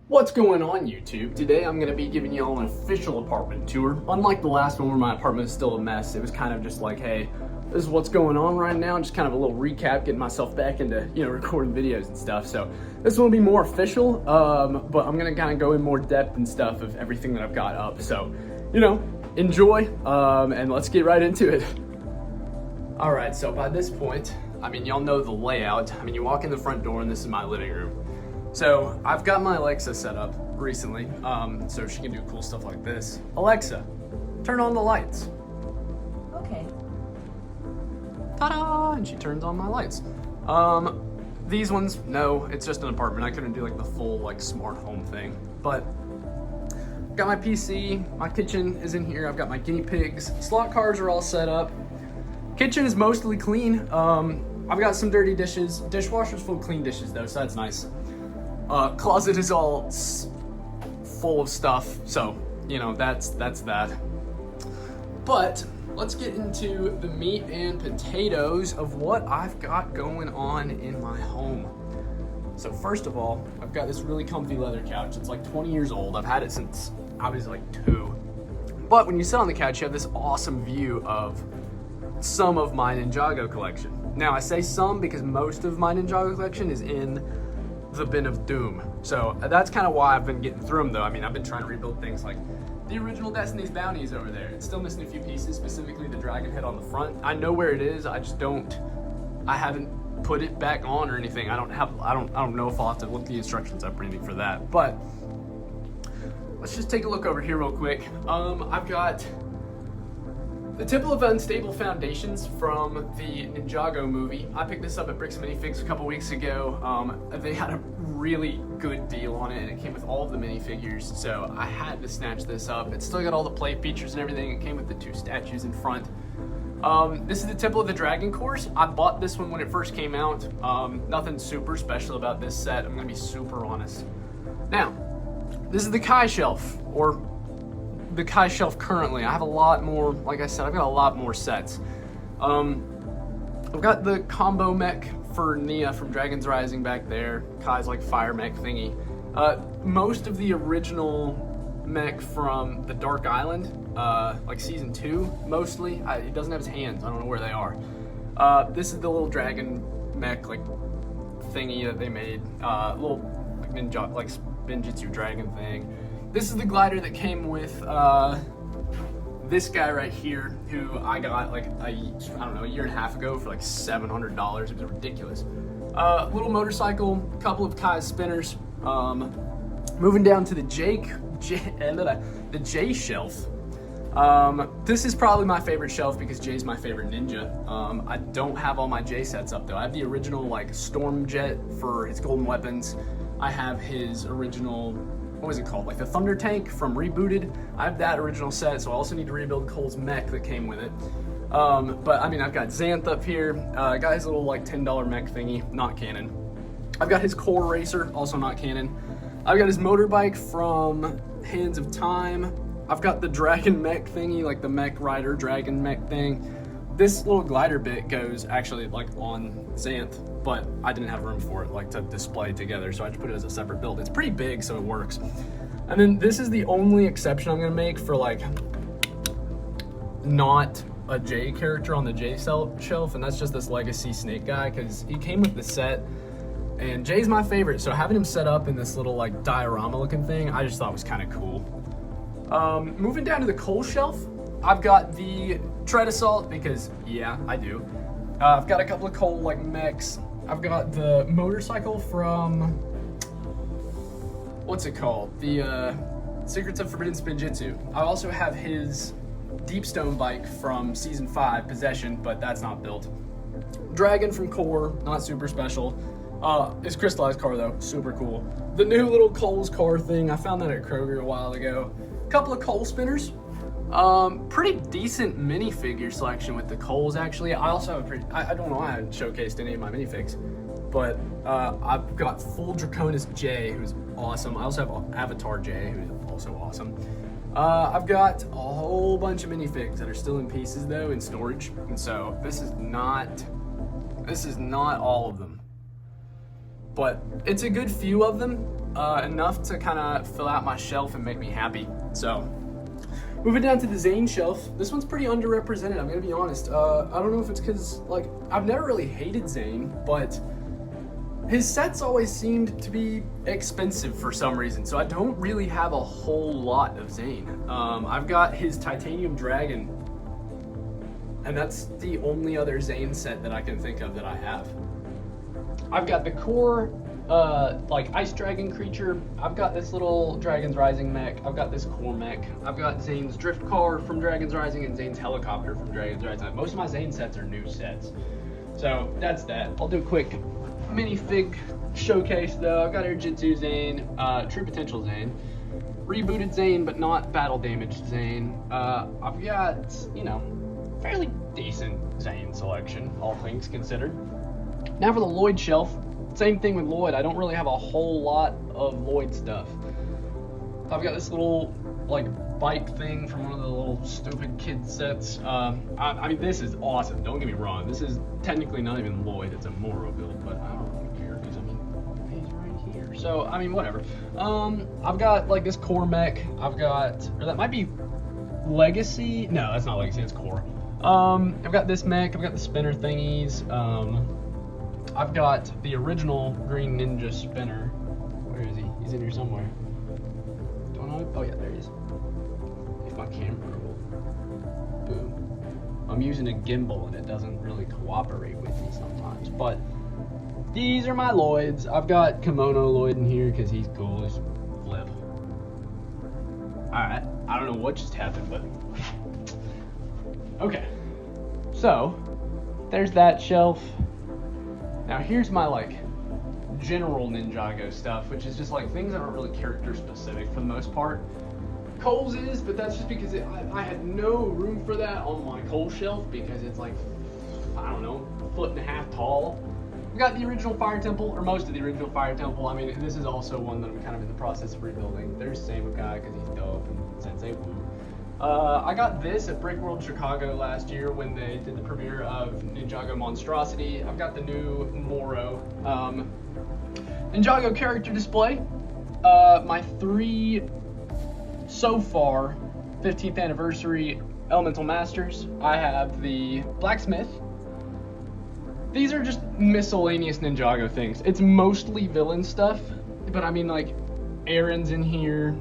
What's going on, YouTube? Today I'm going to be giving you all an official apartment tour. Unlike the last one where my apartment is still a mess, it was kind of just like, hey, this is what's going on right now, just kind of a little recap, getting myself back into, recording videos and stuff. So this one will be more official, but I'm going to kind of go in more depth and stuff of everything that I've got up. So, enjoy, and let's get right into it. All right, so by this point, y'all know the layout. You walk in the front door and this is my living room. So I've got my Alexa set up recently, so she can do cool stuff like this. Alexa, turn on the lights. Okay. Ta-da! And she turns on my lights. These ones, no, it's just an apartment. I couldn't do like the full smart home thing. But got my PC, my kitchen is in here. I've got my guinea pigs. Slot cars are all set up. Kitchen is mostly clean. I've got some dirty dishes. Dishwasher's full of clean dishes though, so that's nice. Closet is all full of stuff, so that's that. But let's get into the meat and potatoes of what I've got going on in my home. So first of all, I've got this really comfy leather couch. It's like 20 years old. I've had it since I was like 2. But when you sit on the couch, you have this awesome view of some of my Ninjago collection. Now I say some because most of my Ninjago collection is in the bin of doom. So that's kind of why I've been getting through them though. I've been trying to rebuild things like the original Destiny's Bounties over there. It's still missing a few pieces, specifically the dragon head on the front. I know where it is, I haven't put it back on or anything. I don't know if I'll have to look the instructions up or anything for that. But let's just take a look over here real quick. I've got the Temple of Unstable Foundations from the Ninjago movie. I picked this up at Bricks Minifigs a couple weeks ago. They had a really good deal on it, and it came with all of the minifigures, so I had to snatch this up. It's still got all the play features and everything. It came with the 2 statues in front. This is the Temple of the Dragon course. I bought this one when it first came out. Nothing super special about this set. I'm gonna be super honest. Now, this is the Kai shelf, or the Kai shelf currently. I have a lot more, like I said, I've got a lot more sets. I've got the combo mech for Nia from Dragon's Rising back there. Kai's fire mech thingy. Most of the original mech from the Dark Island, season 2 mostly. He doesn't have his hands, I don't know where they are. This is the little dragon mech thingy that they made. Little ninja, Spinjitzu dragon thing. This is the glider that came with this guy right here, who I got a year and a half ago for $700. It was ridiculous. Little motorcycle, couple of Kai's spinners. Moving down to the J shelf. This is probably my favorite shelf because Jay's my favorite ninja. I don't have all my J sets up though. I have the original Storm Jet for his golden weapons. I have his original, what was it called? The Thunder Tank from Rebooted. I have that original set, so I also need to rebuild Cole's mech that came with it. But I've got Xanth up here. Got his little $10 mech thingy, not canon. I've got his Core Racer, also not canon. I've got his motorbike from Hands of Time. I've got the Dragon mech thingy, the Mech Rider Dragon mech thing. This little glider bit goes actually on Xanth, but I didn't have room for it to display together, so I just put it as a separate build. It's pretty big, so it works. And then this is the only exception I'm gonna make for not a J character on the J shelf, and that's just this Legacy Snake guy, because he came with the set, and Jay's my favorite, so having him set up in this little diorama looking thing, I just thought was kind of cool. Moving down to the Cole shelf, I've got the Tread Assault, because yeah, I do. I've got a couple of Cole mechs. I've got the motorcycle from, what's it called? The Secrets of Forbidden Spinjitzu. I also have his Deepstone bike from season 5, Possession, but that's not built. Dragon from Core, not super special. His crystallized car though, super cool. The new little Cole's car thing, I found that at Kroger a while ago. Couple of Cole spinners. Pretty decent minifigure selection with the Coles actually. I also have I don't know why I haven't showcased any of my minifigs, but I've got full Draconis J, who's awesome. I also have Avatar J, who's also awesome. I've got a whole bunch of minifigs that are still in pieces though in storage, and so this is not all of them, but it's a good few of them. enough to kind of fill out my shelf and make me happy. So, moving down to the Zane shelf, this one's pretty underrepresented, I'm gonna be honest. I don't know if it's because, like, I've never really hated Zane, but his sets always seemed to be expensive for some reason, so I don't really have a whole lot of Zane. I've got his Titanium Dragon, and that's the only other Zane set that I can think of that I have. I've got the core, like Ice Dragon creature. I've got this little Dragon's Rising mech. I've got this core mech. I've got Zane's Drift Car from Dragon's Rising and Zane's Helicopter from Dragon's Rising. Most of my Zane sets are new sets. So that's that. I'll do a quick minifig showcase though. I've got Urjitsu Zane, True Potential Zane, rebooted Zane but not battle damaged Zane. I've got, you know, fairly decent Zane selection, all things considered. Now for the Lloyd shelf. Same thing with Lloyd. I don't really have a whole lot of Lloyd stuff. I've got this little like bike thing from one of the little stupid kid sets. I mean, this is awesome. Don't get me wrong. This is technically not even Lloyd. It's a Moro build, but I don't really care because I mean, he's right here. So I mean, whatever. I've got like this core mech. I've got, or that might be Legacy. No, that's not Legacy. It's core. I've got this mech. I've got the spinner thingies. I've got the original Green Ninja spinner. Where is he? He's in here somewhere. Don't know. Oh yeah, there he is. If my camera will. Boom. I'm using a gimbal and it doesn't really cooperate with me sometimes. But these are my Lloyds. I've got Kimono Lloyd in here because he's cool as flip. Alright. I don't know what just happened, but. Okay. So, there's that shelf. Now here's my like general Ninjago stuff, which is just like things that aren't really character specific for the most part. Cole's is, but that's just because I had no room for that on my Cole shelf because it's like, I don't know, 1.5 feet tall. We got the original Fire Temple, or most of the original Fire Temple. I mean, this is also one that I'm kind of in the process of rebuilding. There's Samu guy because he's dope, and Sensei Wu. I got this at Brick World Chicago last year when they did the premiere of Ninjago Monstrosity. I've got the new Moro Ninjago character display. My 3 so far 15th anniversary Elemental Masters. I have the Blacksmith. These are just miscellaneous Ninjago things. It's mostly villain stuff, but I mean like Aaron's in here,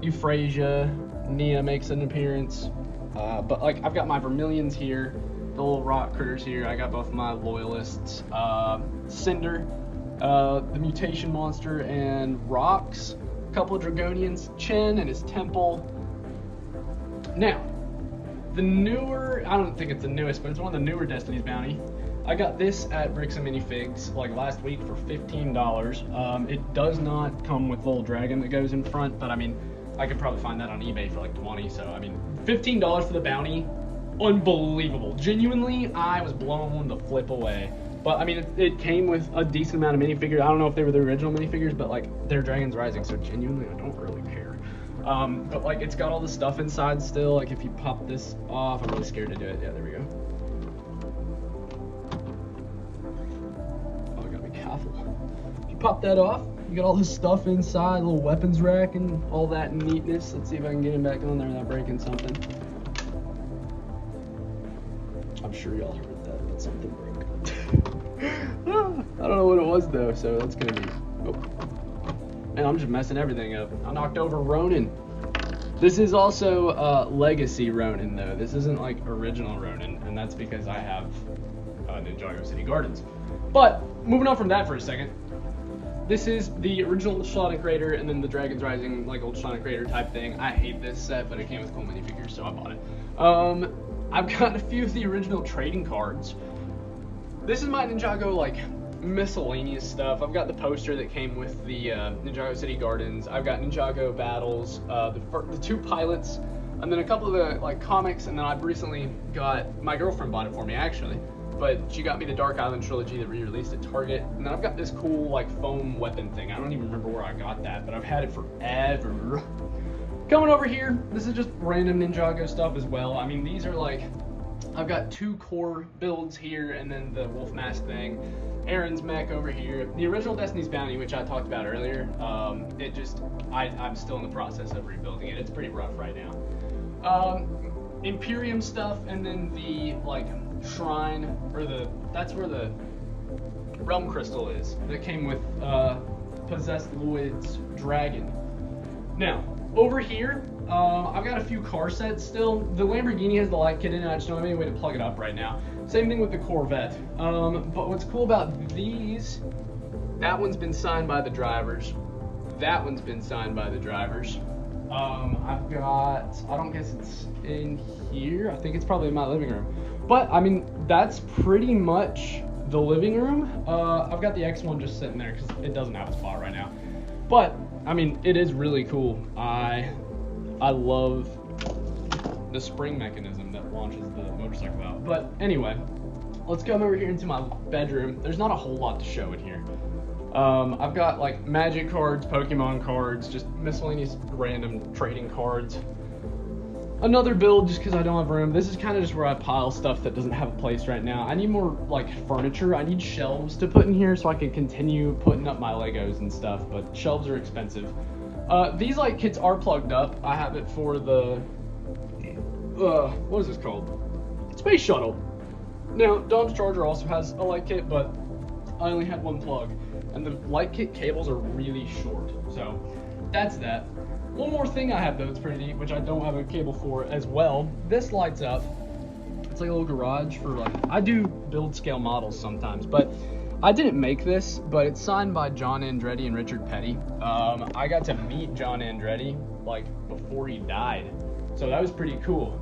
Euphrasia, Nia makes an appearance, but like I've got my Vermilions here, the little rock critters here. I got both my Loyalists, Cinder, the Mutation Monster, and Rocks, a couple of Dragonians, Chen and his Temple. Now, the newer, I don't think it's the newest, but it's one of the newer Destiny's Bounty. I got this at Bricks and Minifigs like last week for $15. It does not come with the little dragon that goes in front, but I mean, I could probably find that on eBay for like 20, so I mean, $15 for the bounty, unbelievable. Genuinely, I was blown the flip away. But I mean, it came with a decent amount of minifigures. I don't know if they were the original minifigures, but like, they're Dragon's Rising, so genuinely, I don't really care. But like, it's got all the stuff inside still. Like, if you pop this off, I'm really scared to do it. Yeah, there we go. Oh, I gotta be careful. If you pop that off, you got all this stuff inside, little weapons rack and all that neatness. Let's see if I can get him back on there without breaking something. I'm sure y'all heard that, but something broke. I don't know what it was though, so that's gonna be, oh. Man, I'm just messing everything up. I knocked over Ronin. This is also Legacy Ronin though. This isn't like original Ronin, and that's because I have Ninjago City Gardens. But, moving on from that for a second. This is the original Ultrasonic Raider and then the Dragon's Rising, like Ultrasonic Raider type thing. I hate this set, but it came with cool minifigures, so I bought it. I've got a few of the original trading cards. This is my Ninjago, like, miscellaneous stuff. I've got the poster that came with the Ninjago City Gardens. I've got Ninjago Battles, the 2 pilots, and then a couple of the, like, comics, and then I've recently got, my girlfriend bought it for me, actually. But she got me the Dark Island trilogy that re-released at Target. And then I've got this cool like foam weapon thing. I don't even remember where I got that, but I've had it forever. Coming over here, this is just random Ninjago stuff as well. I mean, these are like I've got 2 core builds here, and then the wolf mask thing. Aaron's mech over here. The original Destiny's Bounty, which I talked about earlier, I'm still in the process of rebuilding it. It's pretty rough right now. Imperium stuff, and then the like shrine, or that's where the realm crystal is that came with Possessed Lloyd's dragon. Now, over here, I've got a few car sets still. The Lamborghini has the light kit in it. I just don't have any way to plug it up right now. Same thing with the Corvette. But what's cool about these, that one's been signed by the drivers. That one's been signed by the drivers. I've got, I don't guess it's in here. I think it's probably in my living room. But, I mean, that's pretty much the living room. I've got the X1 just sitting there because it doesn't have a spot right now. But, I mean, it is really cool. I love the spring mechanism that launches the motorcycle out. But anyway, let's come over here into my bedroom. There's not a whole lot to show in here. I've got like Magic cards, Pokemon cards, just miscellaneous random trading cards. Another build just because I don't have room. This is kind of just where I pile stuff that doesn't have a place right now. I need more like furniture. I need shelves to put in here so I can continue putting up my Legos and stuff, but shelves are expensive. These light kits are plugged up. I have it for the, what is this called? Space Shuttle. Now, Dom's Charger also has a light kit, but I only had one plug. And the light kit cables are really short. So, that's that. One more thing I have though that's pretty neat, which I don't have a cable for as well. This lights up. It's like a little garage for like, I do build scale models sometimes, but I didn't make this, but it's signed by John Andretti and Richard Petty. I got to meet John Andretti like before he died, so that was pretty cool.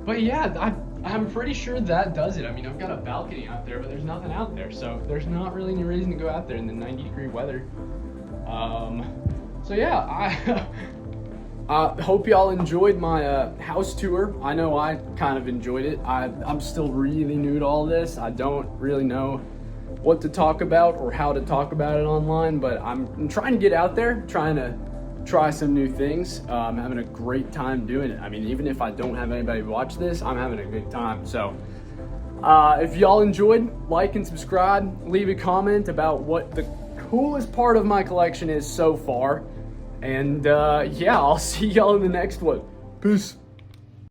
But yeah, I'm pretty sure that does it. I mean, I've got a balcony out there, but there's nothing out there, so there's not really any reason to go out there in the 90-degree weather. So yeah, I hope y'all enjoyed my house tour. I know I kind of enjoyed it. I'm still really new to all this. I don't really know what to talk about or how to talk about it online, but I'm trying to get out there, trying to try some new things. I'm having a great time doing it. I mean, even if I don't have anybody watch this, I'm having a good time. So if y'all enjoyed, like and subscribe, leave a comment about what the coolest part of my collection is so far. And yeah, I'll see y'all in the next one. Peace.